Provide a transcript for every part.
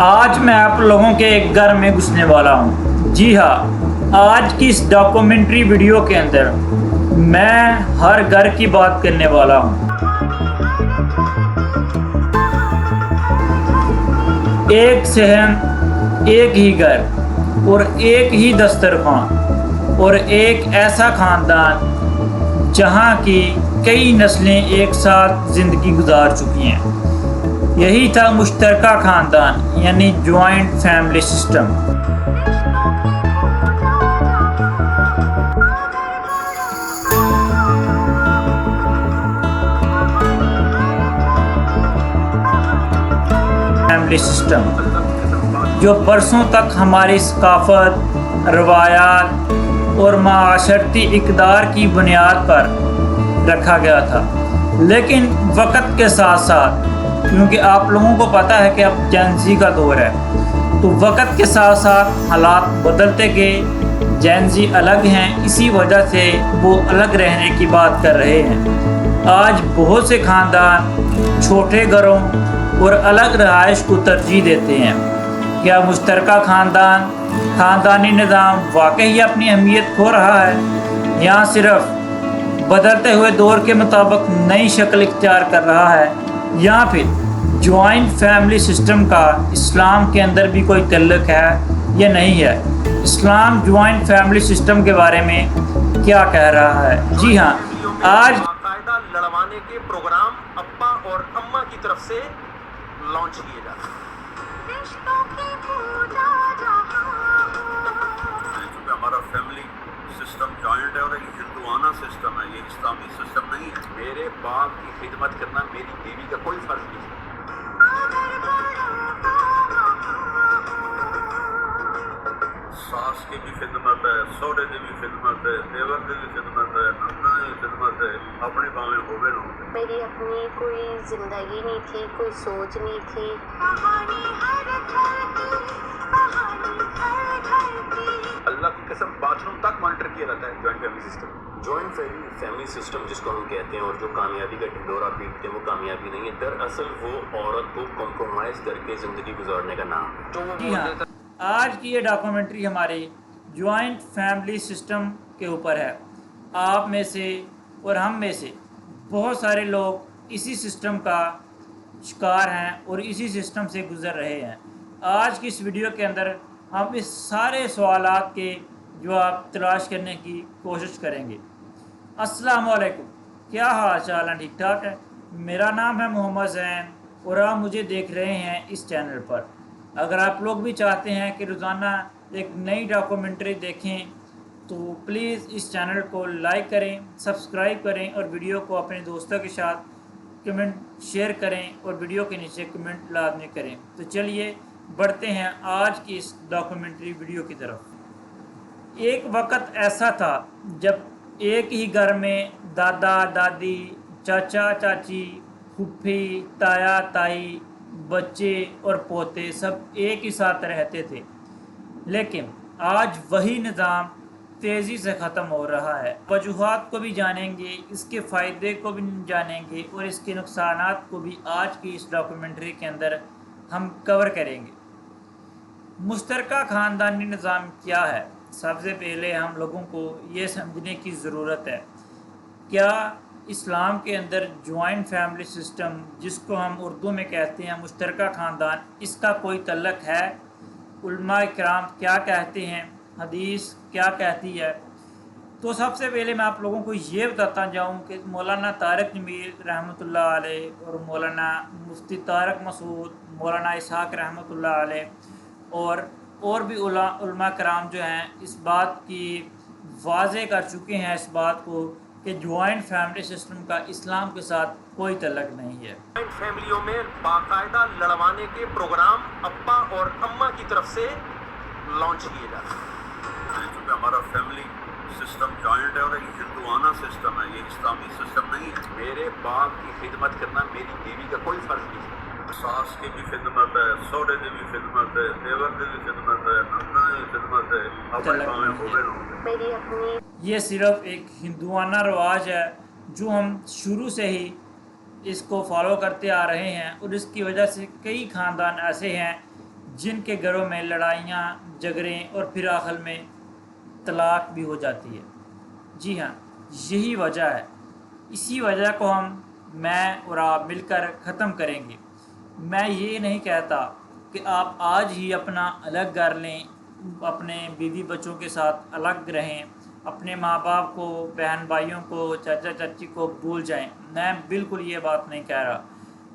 آج میں آپ لوگوں کے ایک گھر میں گھسنے والا ہوں۔ جی ہاں، آج کی اس ڈاکومنٹری ویڈیو کے اندر میں ہر گھر کی بات کرنے والا ہوں۔ ایک صحن، ایک ہی گھر اور ایک ہی دسترخوان اور ایک ایسا خاندان جہاں کی کئی نسلیں ایک ساتھ زندگی گزار چکی ہیں۔ یہی تھا مشترکہ خاندان یعنی joint family system. Family system جو برسوں تک ہماری ثقافت، روایات اور معاشرتی اقدار کی بنیاد پر رکھا گیا تھا، لیکن وقت کے ساتھ ساتھ، کیونکہ آپ لوگوں کو پتہ ہے کہ اب جین زی کا دور ہے، تو وقت کے ساتھ ساتھ حالات بدلتے گئے۔ جین زی الگ ہیں، اسی وجہ سے وہ الگ رہنے کی بات کر رہے ہیں۔ آج بہت سے خاندان چھوٹے گھروں اور الگ رہائش کو ترجیح دیتے ہیں۔ کیا مشترکہ خاندانی نظام واقعی اپنی اہمیت کھو رہا ہے، یا صرف بدلتے ہوئے دور کے مطابق نئی شکل اختیار کر رہا ہے، یا پھر جوائنٹ فیملی سسٹم کا اسلام کے اندر بھی کوئی تعلق ہے یا نہیں ہے؟ اسلام جوائنٹ فیملی سسٹم کے بارے میں کیا کہہ رہا ہے؟ جی ہاں، آج باقاعدہ لڑوانے کے پروگرام ابا اور اماں کی طرف سے لانچ کیے جاتے ہیں۔ چونکہ ہمارا فیملی سسٹم جوائنٹ ہے اور یہ ہندوانہ سسٹم ہے، یہ اسلامی سسٹم نہیں ہے۔ میرے باپ کی خدمت کرنا میری بیوی کا کوئی فرض نہیں ہے۔ ساس کی بھی خدمت ہے، سوڑے کی بھی خدمت ہے، دیور کی بھی خدمت ہے، نندہ کی خدمت ہے، اپنے باویں ہوئے نہ ہوئے۔ میری اپنی کوئی زندگی نہیں تھی، کوئی سوچ نہیں تھی۔ اللہ کی قسم باتھ روم تک مانیٹر کیا جاتا ہے joint family system. Joint family system جس کو ہم کہتے ہیں اور جو کامیابی کا ڈھنڈورا پیٹتے ہیں، وہ کامیابی نہیں ہے، دراصل وہ عورت کو کمپرومائز کر کے زندگی گزارنے کا نام ہے۔ جی ہاں، آج کی یہ ڈاکومنٹری ہماری جوائنٹ فیملی سسٹم کے اوپر ہے۔ آپ میں سے اور ہم میں سے بہت سارے لوگ اسی سسٹم کا شکار ہیں اور اسی سسٹم سے گزر رہے ہیں۔ آج کی اس ویڈیو کے اندر ہم اس سارے سوالات کے جواب تلاش کرنے کی کوشش کریں گے۔ السلام علیکم، کیا حال چال ہے؟ ٹھیک ٹھاک ہے؟ میرا نام ہے محمد زین اور آپ مجھے دیکھ رہے ہیں اس چینل پر۔ اگر آپ لوگ بھی چاہتے ہیں کہ روزانہ ایک نئی ڈاکومنٹری دیکھیں تو پلیز اس چینل کو لائک کریں، سبسکرائب کریں اور ویڈیو کو اپنے دوستوں کے ساتھ کمنٹ شیئر کریں اور ویڈیو کے نیچے کمنٹ لازمی کریں۔ تو چلیے بڑھتے ہیں آج کی اس ڈاکومنٹری ویڈیو کی طرف۔ ایک وقت ایسا تھا جب ایک ہی گھر میں دادا دادی، چاچا چاچی، پھوپھی، تایا تائی، بچے اور پوتے سب ایک ہی ساتھ رہتے تھے، لیکن آج وہی نظام تیزی سے ختم ہو رہا ہے۔ وجوہات کو بھی جانیں گے، اس کے فائدے کو بھی جانیں گے اور اس کے نقصانات کو بھی آج کی اس ڈاکومنٹری کے اندر ہم کور کریں گے۔ مشترکہ خاندانی نظام کیا ہے؟ سب سے پہلے ہم لوگوں کو یہ سمجھنے کی ضرورت ہے، کیا اسلام کے اندر جوائنٹ فیملی سسٹم، جس کو ہم اردو میں کہتے ہیں مشترکہ خاندان، اس کا کوئی تعلق ہے؟ علماء کرام کیا کہتے ہیں؟ حدیث کیا کہتی ہے؟ تو سب سے پہلے میں آپ لوگوں کو یہ بتاتا جاؤں کہ مولانا طارق جمیل رحمۃ اللہ علیہ اور مولانا مفتی طارق مسعود، مولانا اسحاق رحمۃ اللہ علیہ اور بھی علماء کرام جو ہیں اس بات کی واضح کر چکے ہیں اس بات کو کہ جوائنٹ فیملی سسٹم کا اسلام کے ساتھ کوئی تعلق نہیں ہے۔ جوائنٹ فیملیوں میں باقاعدہ لڑوانے کے پروگرام ابا اور اماں کی طرف سے لانچ کیے جاتے ہیں۔ چونکہ ہمارا فیملی سسٹم جوائنٹ ہے اور یہ ہندوانہ سسٹم ہے، یہ اسلامی سسٹم نہیں ہے۔ میرے باپ کی خدمت کرنا میری بیوی کا کوئی فرض نہیں ہے۔ ساس کی بھی خدمت ہے، سوڑے کی بھی خدمت ہے، دیور کی بھی خدمت ہے، نندہ کی خدمت ہے، اپنے باویں ہوئے نہ ہوئے۔ میری اپنی یہ صرف ایک ہندوانہ رواج ہے جو ہم شروع سے ہی اس کو فالو کرتے آ رہے ہیں، اور اس کی وجہ سے کئی خاندان ایسے ہیں جن کے گھروں میں لڑائیاں جھگڑے اور پھر آخر میں طلاق بھی ہو جاتی ہے۔ جی ہاں، یہی وجہ ہے۔ اسی وجہ کو میں اور آپ مل کر ختم کریں گے۔ میں یہ نہیں کہتا کہ آپ آج ہی اپنا الگ گھر لیں، اپنے بیوی بچوں کے ساتھ الگ رہیں، اپنے ماں باپ کو، بہن بھائیوں کو، چاچا چاچی کو بھول جائیں۔ میں بالکل یہ بات نہیں کہہ رہا۔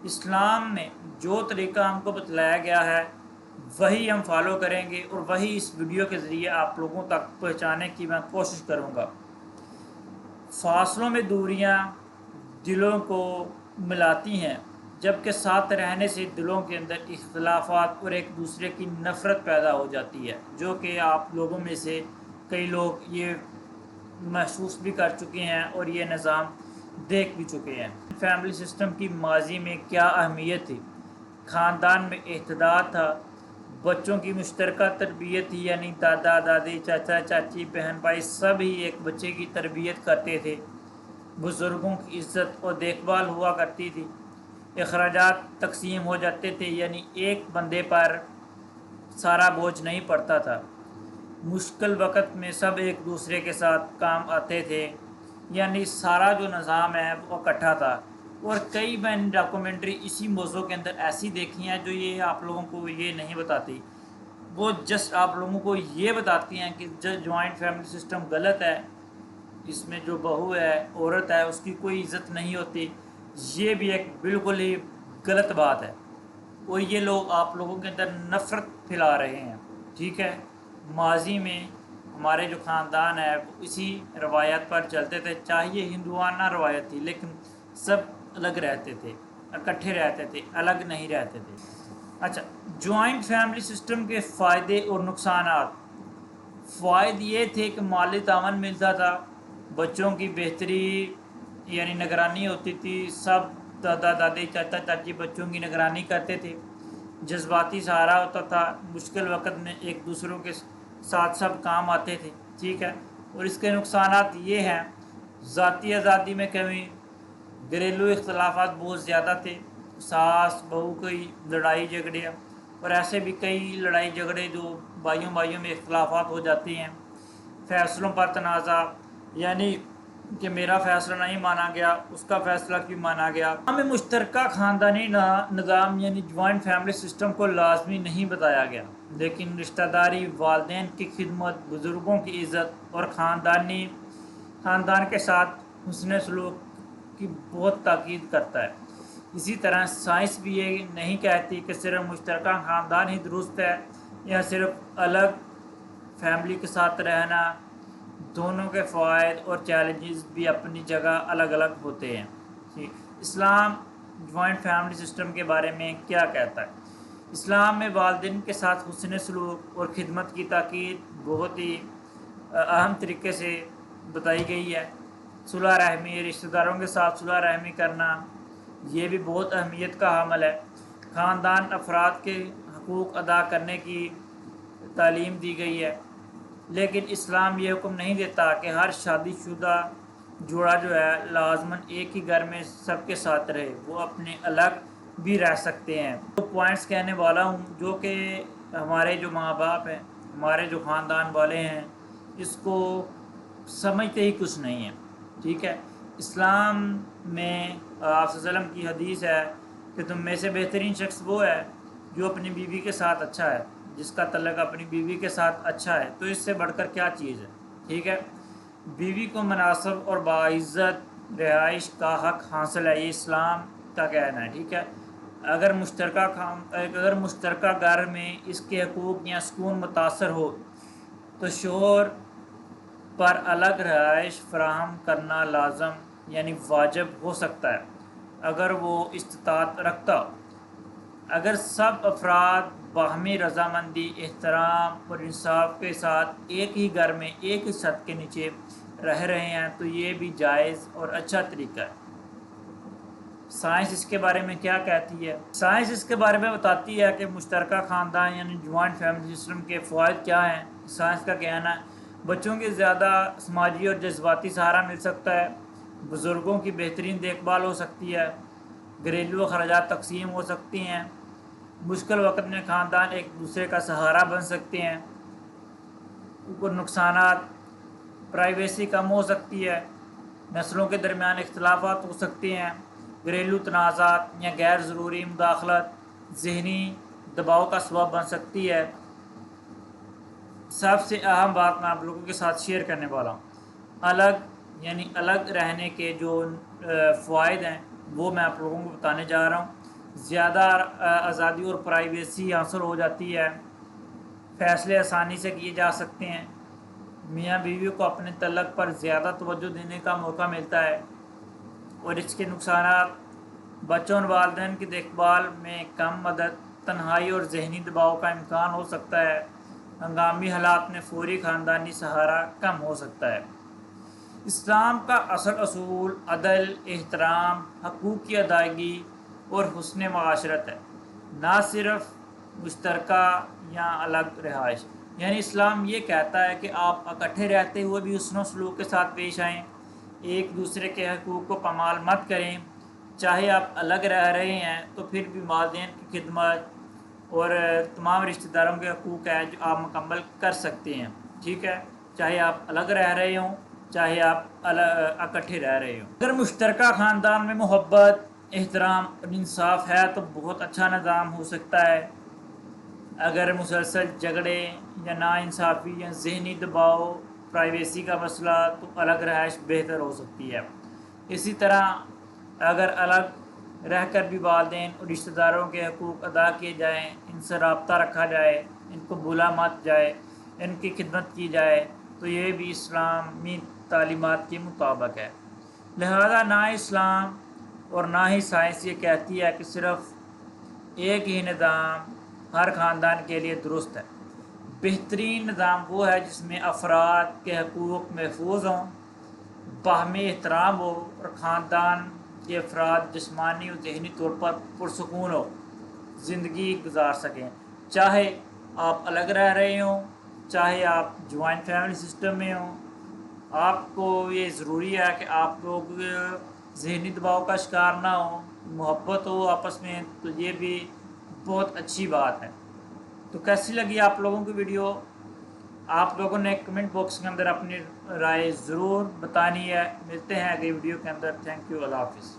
اسلام میں جو طریقہ ہم کو بتلایا گیا ہے وہی ہم فالو کریں گے، اور وہی اس ویڈیو کے ذریعے آپ لوگوں تک پہنچانے کی میں کوشش کروں گا۔ فاصلوں میں دوریاں دلوں کو ملاتی ہیں، جبکہ ساتھ رہنے سے دلوں کے اندر اختلافات اور ایک دوسرے کی نفرت پیدا ہو جاتی ہے، جو کہ آپ لوگوں میں سے کئی لوگ یہ محسوس بھی کر چکے ہیں اور یہ نظام دیکھ بھی چکے ہیں۔ فیملی سسٹم کی ماضی میں کیا اہمیت تھی؟ خاندان میں اتحاد تھا، بچوں کی مشترکہ تربیت تھی، یعنی دادا دادی، چاچا چاچی، بہن بھائی سب ہی ایک بچے کی تربیت کرتے تھے، بزرگوں کی عزت اور دیکھ بھال ہوا کرتی تھی، اخراجات تقسیم ہو جاتے تھے، یعنی ایک بندے پر سارا بوجھ نہیں پڑتا تھا، مشکل وقت میں سب ایک دوسرے کے ساتھ کام آتے تھے، یعنی سارا جو نظام ہے وہ اکٹھا تھا۔ اور کئی میں نے ڈاکومنٹری اسی موضوع کے اندر ایسی دیکھی ہیں جو یہ آپ لوگوں کو یہ نہیں بتاتی، وہ جسٹ آپ لوگوں کو یہ بتاتی ہیں کہ جوائنٹ فیملی سسٹم غلط ہے، اس میں جو بہو ہے، عورت ہے، اس کی کوئی عزت نہیں ہوتی۔ یہ بھی ایک بالکل ہی غلط بات ہے، اور یہ لوگ آپ لوگوں کے اندر نفرت پھیلا رہے ہیں۔ ٹھیک ہے، ماضی میں ہمارے جو خاندان ہے وہ اسی روایت پر چلتے تھے، چاہے یہ ہندوانہ روایت تھی، لیکن سب الگ رہتے تھے، اکٹھے رہتے تھے، الگ نہیں رہتے تھے۔ اچھا، جوائنٹ فیملی سسٹم کے فائدے اور نقصانات۔ فوائد یہ تھے کہ مالی تعاون ملتا تھا، بچوں کی بہتری یعنی نگرانی ہوتی تھی، سب دادا دادی چاچا چاچی بچوں کی نگرانی کرتے تھے، جذباتی سہارا ہوتا تھا، مشکل وقت میں ایک دوسروں کے ساتھ سب کام آتے تھے۔ ٹھیک ہے، اور اس کے نقصانات یہ ہیں: ذاتی آزادی میں کمی، گھریلو اختلافات بہت زیادہ تھے، ساس بہو کی لڑائی جھگڑے، اور ایسے بھی کئی لڑائی جھگڑے جو بھائیوں میں اختلافات ہو جاتی ہیں، فیصلوں پر تنازع، یعنی کہ میرا فیصلہ نہیں مانا گیا، اس کا فیصلہ کیوں مانا گیا۔ ہمیں مشترکہ خاندانی نظام یعنی جوائنٹ فیملی سسٹم کو لازمی نہیں بتایا گیا، لیکن رشتہ داری، والدین کی خدمت، بزرگوں کی عزت اور خاندان کے ساتھ حسن سلوک کی بہت تاکید کرتا ہے۔ اسی طرح سائنس بھی یہ نہیں کہتی کہ صرف مشترکہ خاندان ہی درست ہے یا صرف الگ فیملی کے ساتھ رہنا۔ دونوں کے فوائد اور چیلنجز بھی اپنی جگہ الگ الگ ہوتے ہیں۔ اسلام جوائنٹ فیملی سسٹم کے بارے میں کیا کہتا ہے؟ اسلام میں والدین کے ساتھ حسن سلوک اور خدمت کی تاکید بہت ہی اہم طریقے سے بتائی گئی ہے۔ صلح رحمی، رشتہ داروں کے ساتھ صلح رحمی کرنا، یہ بھی بہت اہمیت کا حامل ہے۔ خاندان افراد کے حقوق ادا کرنے کی تعلیم دی گئی ہے، لیکن اسلام یہ حکم نہیں دیتا کہ ہر شادی شدہ جوڑا جو ہے لازماً ایک ہی گھر میں سب کے ساتھ رہے، وہ اپنے الگ بھی رہ سکتے ہیں۔ تو پوائنٹس کہنے والا ہوں جو کہ ہمارے جو ماں باپ ہیں، ہمارے جو خاندان والے ہیں، اس کو سمجھتے ہی کچھ نہیں ہیں۔ ٹھیک ہے، اسلام میں آپ صلی اللہ علیہ وسلم کی حدیث ہے کہ تم میں سے بہترین شخص وہ ہے جو اپنی بیوی کے ساتھ اچھا ہے، جس کا تعلق اپنی بیوی کے ساتھ اچھا ہے، تو اس سے بڑھ کر کیا چیز ہے۔ ٹھیک ہے، بیوی کو مناسب اور باعزت رہائش کا حق حاصل ہے، یہ اسلام کا کہنا ہے۔ ٹھیک ہے، اگر مشترکہ گھر میں اس کے حقوق یا سکون متاثر ہو تو شوہر پر الگ رہائش فراہم کرنا لازم یعنی واجب ہو سکتا ہے، اگر وہ استطاعت رکھتا ہو۔ اگر سب افراد باہمی رضامندی، احترام اور انصاف کے ساتھ ایک ہی گھر میں ایک ہی چھت کے نیچے رہ رہے ہیں تو یہ بھی جائز اور اچھا طریقہ ہے۔ سائنس اس کے بارے میں کیا کہتی ہے؟ سائنس اس کے بارے میں بتاتی ہے کہ مشترکہ خاندان یعنی جوائنٹ فیملی سسٹم کے فوائد کیا ہیں۔ سائنس کا کہنا ہے بچوں کی زیادہ سماجی اور جذباتی سہارا مل سکتا ہے، بزرگوں کی بہترین دیکھ بھال ہو سکتی ہے، گھریلو اخراجات تقسیم ہو سکتی ہیں، مشکل وقت میں خاندان ایک دوسرے کا سہارا بن سکتے ہیں، اوپر نقصانات، پرائیویسی کم ہو سکتی ہے، نسلوں کے درمیان اختلافات ہو سکتے ہیں، گھریلو تنازعات یا غیر ضروری مداخلت ذہنی دباؤ کا سبب بن سکتی ہے۔ سب سے اہم بات میں آپ لوگوں کے ساتھ شیئر کرنے والا ہوں، الگ رہنے کے جو فوائد ہیں وہ میں آپ لوگوں کو بتانے جا رہا ہوں۔ زیادہ آزادی اور پرائیویسی حاصل ہو جاتی ہے، فیصلے آسانی سے کیے جا سکتے ہیں، میاں بیوی کو اپنے تعلق پر زیادہ توجہ دینے کا موقع ملتا ہے، اور اس کے نقصانات بچوں اور والدین کی دیکھ بھال میں کم مدد، تنہائی اور ذہنی دباؤ کا امکان ہو سکتا ہے، ہنگامی حالات میں فوری خاندانی سہارا کم ہو سکتا ہے۔ اسلام کا اصل اصول عدل، احترام، حقوق کی ادائیگی اور حسن معاشرت ہے، نہ صرف مشترکہ یا الگ رہائش۔ یعنی اسلام یہ کہتا ہے کہ آپ اکٹھے رہتے ہوئے بھی حسن و سلوک کے ساتھ پیش آئیں، ایک دوسرے کے حقوق کو پامال مت کریں، چاہے آپ الگ رہ رہے ہیں تو پھر بھی والدین کی خدمت اور تمام رشتہ داروں کے حقوق ہیں جو آپ مکمل کر سکتے ہیں، ٹھیک ہے، چاہے آپ الگ رہ رہے ہوں چاہے آپ اکٹھے رہ رہے ہوں۔ اگر مشترکہ خاندان میں محبت، احترام اور انصاف ہے تو بہت اچھا نظام ہو سکتا ہے۔ اگر مسلسل جھگڑے یا ناانصافی یا ذہنی دباؤ، پرائیویسی کا مسئلہ، تو الگ رہائش بہتر ہو سکتی ہے۔ اسی طرح اگر الگ رہ کر بھی والدین اور رشتہ داروں کے حقوق ادا کیے جائیں، ان سے رابطہ رکھا جائے، ان کو بھولا مت جائے، ان کی خدمت کی جائے، تو یہ بھی اسلامی تعلیمات کے مطابق ہے۔ لہذا نہ اسلام اور نہ ہی سائنس یہ کہتی ہے کہ صرف ایک ہی نظام ہر خاندان کے لیے درست ہے۔ بہترین نظام وہ ہے جس میں افراد کے حقوق محفوظ ہوں، باہمی احترام ہو، اور خاندان کے افراد جسمانی اور ذہنی طور پر پرسکون ہو زندگی گزار سکیں، چاہے آپ الگ رہ رہے ہوں چاہے آپ جوائنٹ فیملی سسٹم میں ہوں۔ آپ کو یہ ضروری ہے کہ آپ لوگ ذہنی دباؤ کا شکار نہ ہوں، محبت ہو آپس میں، تو یہ بھی بہت اچھی بات ہے۔ تو کیسی لگی آپ لوگوں کی ویڈیو؟ آپ لوگوں نے کمنٹ باکس کے اندر اپنی رائے ضرور بتانی ہے۔ ملتے ہیں اگلی ویڈیو کے اندر۔ تھینک یو، اللہ حافظ۔